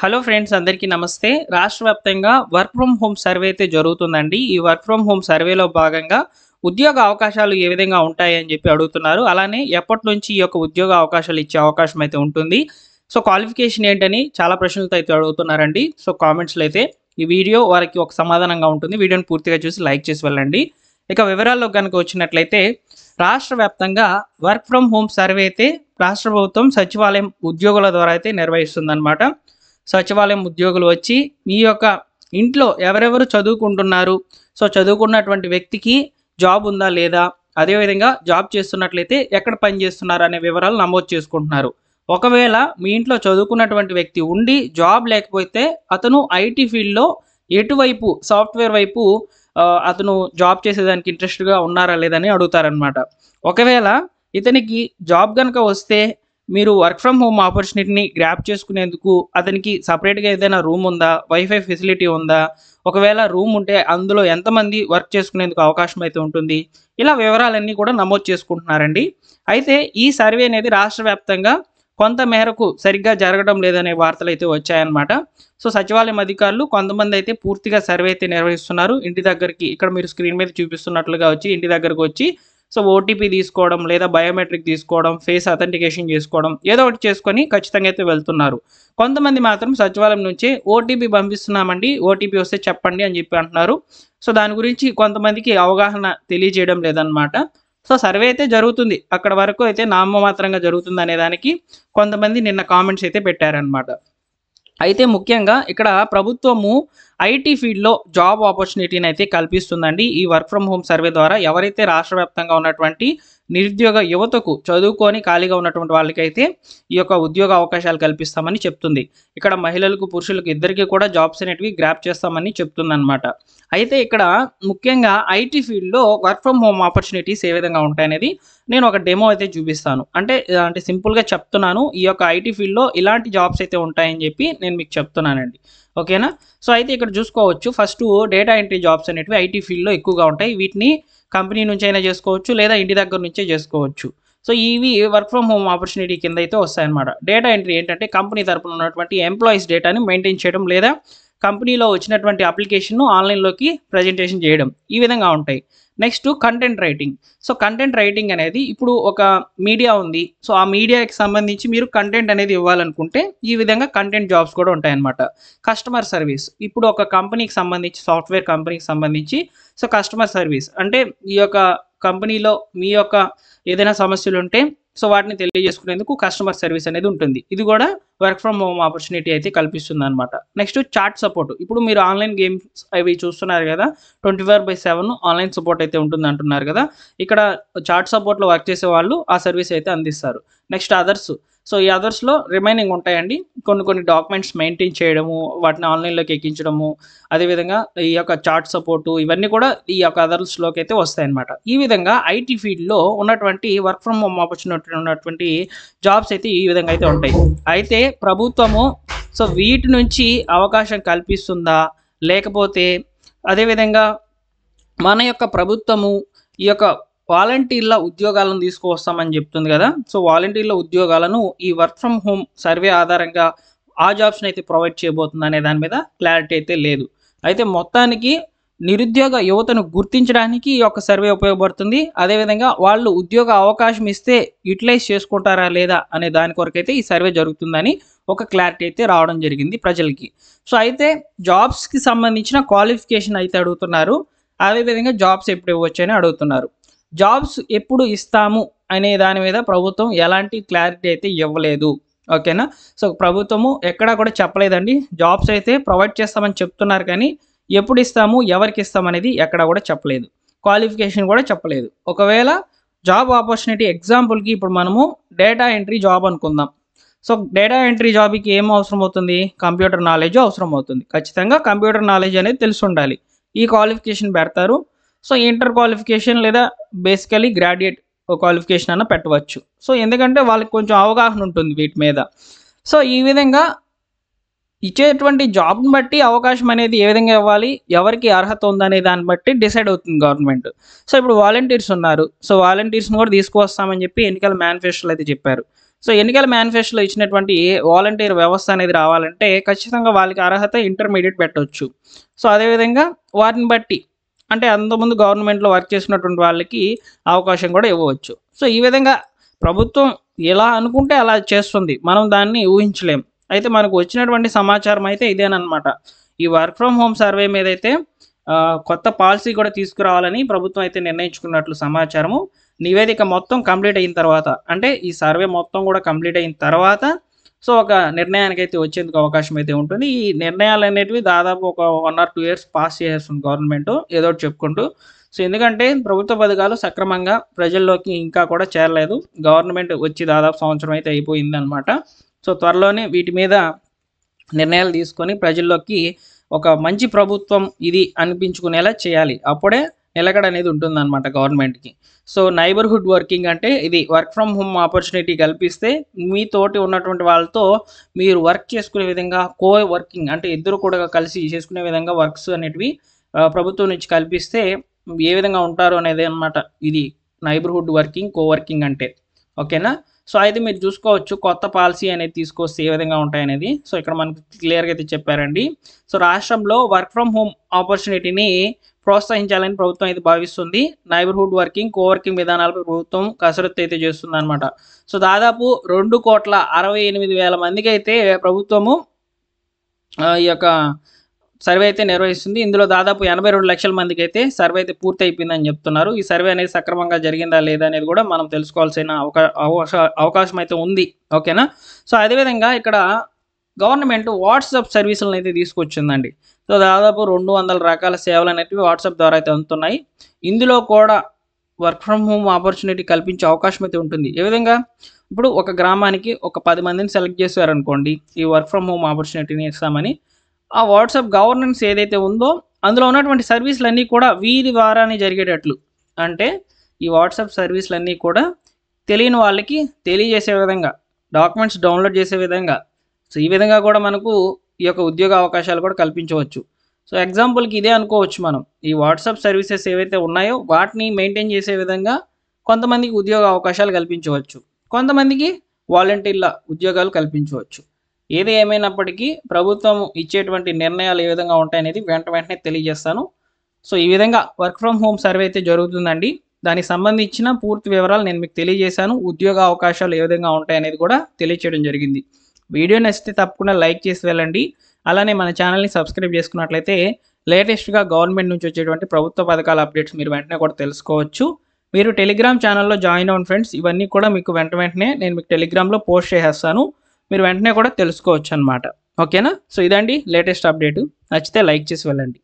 Hello friends, అందరికీ నమస్తే. రాష్ట్ర వ్యాప్తంగా వర్క్ ఫ్రమ్ హోమ్ సర్వే అయితే జరుగుతుందండి. ఈ వర్క్ ఫ్రమ్ హోమ్ సర్వేలో భాగంగా ఉద్యోగ అవకాశాలు ఏ విధంగా ఉంటాయి అని చెప్పి అడుగుతున్నారు. అలానే ఎప్పటి నుంచి ఈ యొక్క ఉద్యోగ అవకాశాలు ఇచ్చే అవకాశం అయితే ఉంటుంది. సో క్వాలిఫికేషన్ ఏంటని చాలా ప్రశ్నలతో అయితే అడుగుతున్నారండి. సో కామెంట్స్లో అయితే ఈ వీడియో వారికి ఒక సమాధానంగా ఉంటుంది. వీడియోని పూర్తిగా చూసి లైక్ చేసి వెళ్ళండి. ఇక వివరాల్లో కనుక వచ్చినట్లయితే రాష్ట్ర వ్యాప్తంగా వర్క్ ఫ్రమ్ హోమ్ సర్వే అయితే రాష్ట్ర ప్రభుత్వం సచివాలయం ఉద్యోగుల ద్వారా అయితే నిర్వహిస్తుందన్నమాట. సచివాలయం ఉద్యోగులు వచ్చి మీ యొక్క ఇంట్లో ఎవరెవరు చదువుకుంటున్నారు, సో చదువుకున్నటువంటి వ్యక్తికి జాబ్ ఉందా లేదా, అదేవిధంగా జాబ్ చేస్తున్నట్లయితే ఎక్కడ పని చేస్తున్నారు అనే వివరాలు నమోదు చేసుకుంటున్నారు. ఒకవేళ మీ ఇంట్లో చదువుకున్నటువంటి వ్యక్తి ఉండి జాబ్ లేకపోతే అతను ఐటీ ఫీల్డ్లో ఎటువైపు సాఫ్ట్వేర్ వైపు అతను జాబ్ చేసేదానికి ఇంట్రెస్ట్గా ఉన్నారా లేదని అడుగుతారనమాట. ఒకవేళ ఇతనికి జాబ్ కనుక వస్తే మీరు వర్క్ ఫ్రమ్ హోమ్ ఆపర్చునిటీని గ్రాప్ చేసుకునేందుకు అతనికి సపరేట్గా ఏదైనా రూమ్ ఉందా, వైఫై ఫెసిలిటీ ఉందా, ఒకవేళ రూమ్ ఉంటే అందులో ఎంతమంది వర్క్ చేసుకునేందుకు అవకాశం అయితే ఉంటుంది, ఇలా వివరాలన్నీ కూడా నమోదు చేసుకుంటున్నారండి. అయితే ఈ సర్వే అనేది రాష్ట్ర వ్యాప్తంగా కొంత మేరకు సరిగ్గా జరగడం లేదనే వార్తలు అయితే వచ్చాయన్నమాట. సో సచివాలయం అధికారులు కొంతమంది అయితే పూర్తిగా సర్వే అయితే నిర్వహిస్తున్నారు. ఇంటి దగ్గరికి ఇక్కడ మీరు స్క్రీన్ మీద చూపిస్తున్నట్లుగా వచ్చి ఇంటి దగ్గరకు వచ్చి సో ఓటీపీ తీసుకోవడం లేదా బయోమెట్రిక్ తీసుకోవడం, ఫేస్ అథెంటికేషన్ చేసుకోవడం, ఏదో ఒకటి చేసుకొని ఖచ్చితంగా అయితే వెళ్తున్నారు. కొంతమంది మాత్రం సచివాలయం నుంచే ఓటీపీ పంపిస్తున్నామండి, ఓటీపీ వస్తే చెప్పండి అని చెప్పి అంటున్నారు. సో దాని గురించి కొంతమందికి అవగాహన తెలియజేయడం లేదనమాట. సో సర్వే అయితే జరుగుతుంది, అక్కడ వరకు అయితే నామమాత్రంగా జరుగుతుంది అనే దానికి కొంతమంది నిన్న కామెంట్స్ అయితే పెట్టారనమాట. అయితే ముఖ్యంగా ఇక్కడ ప్రభుత్వము ఐటీ ఫీల్డ్లో జాబ్ ఆపర్చునిటీని అయితే కల్పిస్తుందండి. ఈ వర్క్ ఫ్రమ్ హోమ్ సర్వే ద్వారా ఎవరైతే రాష్ట్ర వ్యాప్తంగా ఉన్నటువంటి నిరుద్యోగ యువతకు చదువుకొని ఖాళీగా ఉన్నటువంటి వాళ్ళకైతే ఈ యొక్క ఉద్యోగ అవకాశాలు కల్పిస్తామని చెప్తుంది. ఇక్కడ మహిళలకు పురుషులకు ఇద్దరికీ కూడా జాబ్స్ అనేటివి గ్రాప్ చేస్తామని చెప్తుందన్నమాట. అయితే ఇక్కడ ముఖ్యంగా ఐటీ ఫీల్డ్లో వర్క్ ఫ్రమ్ హోమ్ ఆపర్చునిటీస్ ఏ విధంగా ఉంటాయనేది నేను ఒక డెమో అయితే చూపిస్తాను. అంటే సింపుల్గా చెప్తున్నాను, ఈ యొక్క ఐటీ ఫీల్డ్లో ఇలాంటి జాబ్స్ అయితే ఉంటాయని చెప్పి నేను మీకు చెప్తున్నానండి. ఓకేనా? సో అయితే ఇక్కడ చూసుకోవచ్చు, ఫస్ట్ డేటా ఎంట్రీ జాబ్స్ అనేటివి ఐటీ ఫీల్డ్లో ఎక్కువగా ఉంటాయి. వీటిని కంపెనీ నుంచి అయినా చేసుకోవచ్చు లేదా ఇంటి దగ్గర నుంచే చేసుకోవచ్చు. సో ఇవి వర్క్ ఫ్రమ్ హోమ్ ఆపర్చునిటీ కింద అయితే వస్తాయన్నమాట. డేటా ఎంట్రీ ఏంటంటే కంపెనీ తరపున ఉన్నటువంటి ఎంప్లాయీస్ డేటాని మెయింటైన్ చేయడం లేదా కంపెనీలో వచ్చినటువంటి అప్లికేషన్ను ఆన్లైన్లోకి ప్రజెంటేషన్ చేయడం, ఈ విధంగా ఉంటాయి. Next content writing. So content writing అనేది ఇప్పుడు ఒక మీడియా ఉంది, సో ఆ మీడియాకి సంబంధించి మీరు కంటెంట్ అనేది ఇవ్వాలనుకుంటే ఈ విధంగా కంటెంట్ జాబ్స్ కూడా ఉంటాయన్నమాట. కస్టమర్ సర్వీస్, ఇప్పుడు ఒక కంపెనీకి సంబంధించి సాఫ్ట్వేర్ కంపెనీకి సంబంధించి సో కస్టమర్ సర్వీస్ అంటే ఈ యొక్క కంపెనీలో మీ యొక్క ఏదైనా సమస్యలు ఉంటే సో వాటిని తెలియజేసుకునేందుకు కస్టమర్ సర్వీస్ అనేది ఉంటుంది. ఇది కూడా వర్క్ ఫ్రమ్ హోమ్ ఆపర్చునిటీ అయితే కల్పిస్తుంది అనమాట. నెక్స్ట్ చాట్ సపోర్ట్, ఇప్పుడు మీరు ఆన్లైన్ గేమ్స్ అవి చూస్తున్నారు కదా, 24/7 ఆన్లైన్ సపోర్ట్ అయితే ఉంటుంది అంటున్నారు కదా, ఇక్కడ చాట్ సపోర్ట్లో వర్క్ చేసే వాళ్ళు ఆ సర్వీస్ అయితే అందిస్తారు. నెక్స్ట్ అదర్స్, సో ఈ అదర్స్లో రిమైనింగ్ ఉంటాయండి, కొన్ని డాక్యుమెంట్స్ మెయింటైన్ చేయడము, వాటిని ఆన్లైన్లోకి ఎక్కించడము, అదేవిధంగా ఈ యొక్క చాట్ సపోర్టు, ఇవన్నీ కూడా ఈ యొక్క అదర్స్లోకి అయితే వస్తాయన్నమాట. ఈ విధంగా ఐటీ ఫీల్డ్లో ఉన్నటువంటి వర్క్ ఫ్రమ్ హోమ్ ఆపర్చునిటీ ఉన్నటువంటి జాబ్స్ అయితే ఈ విధంగా అయితే ఉంటాయి. అయితే ప్రభుత్వము సో వీటి నుంచి అవకాశం కల్పిస్తుందా, లేకపోతే అదేవిధంగా మన యొక్క ప్రభుత్వము ఈ యొక్క వాలంటీర్ల ఉద్యోగాలను తీసుకువస్తామని చెప్తుంది కదా, సో వాలంటీర్ల ఉద్యోగాలను ఈ వర్క్ ఫ్రమ్ హోమ్ సర్వే ఆధారంగా ఆ జాబ్స్ని అయితే ప్రొవైడ్ చేయబోతుంది అనే దాని మీద క్లారిటీ అయితే లేదు. అయితే మొత్తానికి నిరుద్యోగ యువతను గుర్తించడానికి ఈ యొక్క సర్వే ఉపయోగపడుతుంది. అదేవిధంగా వాళ్ళు ఉద్యోగ అవకాశం ఇస్తే యూటిలైజ్ చేసుకుంటారా లేదా అనే దాని కొరకైతే ఈ సర్వే జరుగుతుందని ఒక క్లారిటీ అయితే రావడం జరిగింది ప్రజలకి. సో అయితే జాబ్స్కి సంబంధించిన క్వాలిఫికేషన్ అయితే అడుగుతున్నారు, అదేవిధంగా జాబ్స్ ఎప్పుడు ఇవ్వచ్చు అని అడుగుతున్నారు. జాబ్స్ ఎప్పుడు ఇస్తాము అనే దాని మీద ప్రభుత్వం ఎలాంటి క్లారిటీ అయితే ఇవ్వలేదు. ఓకేనా? సో ప్రభుత్వము ఎక్కడా కూడా చెప్పలేదండి, జాబ్స్ అయితే ప్రొవైడ్ చేస్తామని చెప్తున్నారు కానీ ఎప్పుడు ఇస్తాము, ఎవరికి ఇస్తాం అనేది ఎక్కడా కూడా చెప్పలేదు. క్వాలిఫికేషన్ కూడా చెప్పలేదు. ఒకవేళ జాబ్ ఆపర్చునిటీ ఎగ్జాంపుల్కి ఇప్పుడు మనము డేటా ఎంట్రీ జాబ్ అనుకుందాం. సో డేటా ఎంట్రీ జాబ్కి ఏం అవసరం అవుతుంది, కంప్యూటర్ నాలెడ్జ్ అవసరం అవుతుంది. ఖచ్చితంగా కంప్యూటర్ నాలెడ్జ్ అనేది తెలిసి ఉండాలి. ఈ క్వాలిఫికేషన్ పెడతారు. సో ఇంటర్ క్వాలిఫికేషన్ లేదా బేసికలీ గ్రాడ్యుయేట్ క్వాలిఫికేషన్ అన్న పెట్టవచ్చు. సో ఎందుకంటే వాళ్ళకి కొంచెం అవగాహన ఉంటుంది వీటి మీద. సో ఈ విధంగా ఇచ్చేటువంటి జాబ్ని బట్టి అవకాశం అనేది ఏ విధంగా ఇవ్వాలి, ఎవరికి అర్హత ఉందనే దాన్ని బట్టి డిసైడ్ అవుతుంది గవర్నమెంట్. సో ఇప్పుడు వాలంటీర్స్ ఉన్నారు, సో వాలంటీర్స్ని కూడా తీసుకువస్తామని చెప్పి ఎన్నికల మేనిఫెస్టోలో అయితే చెప్పారు. సో ఎన్నికల మేనిఫెస్టోలో ఇచ్చినటువంటి వాలంటీర్ వ్యవస్థ అనేది రావాలంటే ఖచ్చితంగా వాళ్ళకి అర్హత ఇంటర్మీడియట్ పెట్టవచ్చు. సో అదేవిధంగా వారిని బట్టి అంటే అంతకుముందు గవర్నమెంట్లో వర్క్ చేసినటువంటి వాళ్ళకి అవకాశం కూడా ఇవ్వవచ్చు. సో ఈ విధంగా ప్రభుత్వం ఎలా అనుకుంటే అలా చేస్తుంది. మనం దాన్ని ఊహించలేం. అయితే మనకు వచ్చినటువంటి సమాచారం అయితే ఇదేనమాట. ఈ వర్క్ ఫ్రమ్ హోమ్ సర్వే మీద అయితే కొత్త పాలసీ కూడా తీసుకురావాలని ప్రభుత్వం అయితే నిర్ణయించుకున్నట్లు సమాచారము. నివేదిక మొత్తం కంప్లీట్ అయిన తర్వాత అంటే ఈ సర్వే మొత్తం కూడా కంప్లీట్ అయిన తర్వాత సో ఒక నిర్ణయానికి అయితే వచ్చేందుకు అవకాశం అయితే ఉంటుంది. ఈ నిర్ణయాలు అనేటివి దాదాపు ఒక 1 or 2 years పాస్ చేసేస్తుంది గవర్నమెంట్ ఏదో ఒకటి చెప్పుకుంటూ. సో ఎందుకంటే ప్రభుత్వ పథకాలు సక్రమంగా ప్రజల్లోకి ఇంకా కూడా చేరలేదు. గవర్నమెంట్ వచ్చి దాదాపు సంవత్సరం అయితే అయిపోయిందనమాట. సో త్వరలోనే వీటి మీద నిర్ణయాలు తీసుకొని ప్రజల్లోకి ఒక మంచి ప్రభుత్వం ఇది అనిపించుకునేలా చేయాలి. అప్పుడే నిలకడ అనేది ఉంటుందన్నమాట గవర్నమెంట్కి. సో నైబర్హుడ్ వర్కింగ్ అంటే ఇది వర్క్ ఫ్రమ్ హోమ్ ఆపర్చునిటీ కల్పిస్తే మీతోటి ఉన్నటువంటి వాళ్ళతో మీరు వర్క్ చేసుకునే విధంగా కో వర్కింగ్ అంటే ఇద్దరు కూడా కలిసి చేసుకునే విధంగా వర్క్స్ అనేటివి ప్రభుత్వం నుంచి కల్పిస్తే ఏ విధంగా ఉంటారు అనేది అనమాట ఇది నైబర్హుడ్ వర్కింగ్ కో వర్కింగ్ అంటే. ఓకేనా. సో అయితే మీరు చూసుకోవచ్చు కొత్త పాలసీ అనేది తీసుకొస్తే ఏ విధంగా ఉంటాయనేది. సో ఇక్కడ మనకు క్లియర్గా అయితే చెప్పారండి. సో రాష్ట్రంలో వర్క్ ఫ్రమ్ హోమ్ ఆపర్చునిటీని ప్రోత్సహించాలని ప్రభుత్వం అయితే భావిస్తుంది. నైబర్హుడ్ వర్కింగ్ కోవర్కింగ్ విధానాలపై ప్రభుత్వం కసరత్తు అయితే చేస్తుంది అనమాట. సో దాదాపు 2,68,000 మందికి అయితే ప్రభుత్వము ఈ యొక్క సర్వే అయితే నిర్వహిస్తుంది. ఇందులో దాదాపు 82 లక్షల మందికి అయితే సర్వే అయితే పూర్తి అయిపోయిందని చెప్తున్నారు. ఈ సర్వే అనేది సక్రమంగా జరిగిందా లేదా అనేది కూడా మనం తెలుసుకోవాల్సిన అవకాశం అయితే ఉంది. ఓకేనా. సో అదేవిధంగా ఇక్కడ గవర్నమెంట్ వాట్సాప్ సర్వీసులను అయితే తీసుకొచ్చిందండి. సో దాదాపు 200 రకాల సేవలు అనేటివి వాట్సాప్ ద్వారా అయితే అందుతున్నాయి. ఇందులో కూడా వర్క్ ఫ్రమ్ హోమ్ ఆపర్చునిటీ కల్పించే అవకాశం అయితే ఉంటుంది. ఏ విధంగా ఇప్పుడు ఒక గ్రామానికి ఒక 10 మందిని సెలెక్ట్ చేశారనుకోండి ఈ వర్క్ ఫ్రమ్ హోమ్ ఆపర్చునిటీని ఇస్తామని. ఆ వాట్సాప్ గవర్నెన్స్ ఏదైతే ఉందో అందులో ఉన్నటువంటి సర్వీసులన్నీ కూడా వీరి ద్వారానే జరిగేటట్లు అంటే ఈ వాట్సాప్ సర్వీసులన్నీ కూడా తెలియని వాళ్ళకి తెలియజేసే విధంగా డాక్యుమెంట్స్ డౌన్లోడ్ చేసే విధంగా సో ఈ విధంగా కూడా మనకు ఈ యొక్క ఉద్యోగ అవకాశాలు కూడా కల్పించవచ్చు. సో ఎగ్జాంపుల్కి ఇదే అనుకోవచ్చు మనం ఈ వాట్సాప్ సర్వీసెస్ ఏవైతే ఉన్నాయో వాటిని మెయింటైన్ చేసే విధంగా కొంతమందికి ఉద్యోగ అవకాశాలు కల్పించవచ్చు, కొంతమందికి వాలంటీర్ల ఉద్యోగాలు కల్పించవచ్చు. ఏది ఏమైనప్పటికీ ప్రభుత్వం ఇచ్చేటువంటి నిర్ణయాలు ఏ విధంగా ఉంటాయనేది వెంటనే తెలియజేస్తాను. సో ఈ విధంగా వర్క్ ఫ్రమ్ హోమ్ సర్వే అయితే జరుగుతుందండి. దానికి సంబంధించిన పూర్తి వివరాలు నేను మీకు తెలియజేశాను. ఉద్యోగ అవకాశాలు ఏ విధంగా ఉంటాయనేది కూడా తెలియచేయడం జరిగింది. వీడియో నచ్చితే తప్పకుండా లైక్ చేసి వెళ్ళండి. అలానే మన ఛానల్ని సబ్స్క్రైబ్ చేసుకున్నట్లయితే లేటెస్ట్గా గవర్నమెంట్ నుంచి వచ్చేటువంటి ప్రభుత్వ పథకాల అప్డేట్స్ మీరు వెంటనే కూడా తెలుసుకోవచ్చు. మీరు టెలిగ్రామ్ ఛానల్లో జాయిన్ అవ్వండి ఫ్రెండ్స్. ఇవన్నీ కూడా మీకు వెంటనే నేను మీకు టెలిగ్రామ్లో పోస్ట్ చేసేస్తాను. మీరు వెంటనే కూడా తెలుసుకోవచ్చు అనమాట. ఓకేనా. సో ఇదండి లేటెస్ట్ అప్డేటు. నచ్చితే లైక్ చేసి వెళ్ళండి.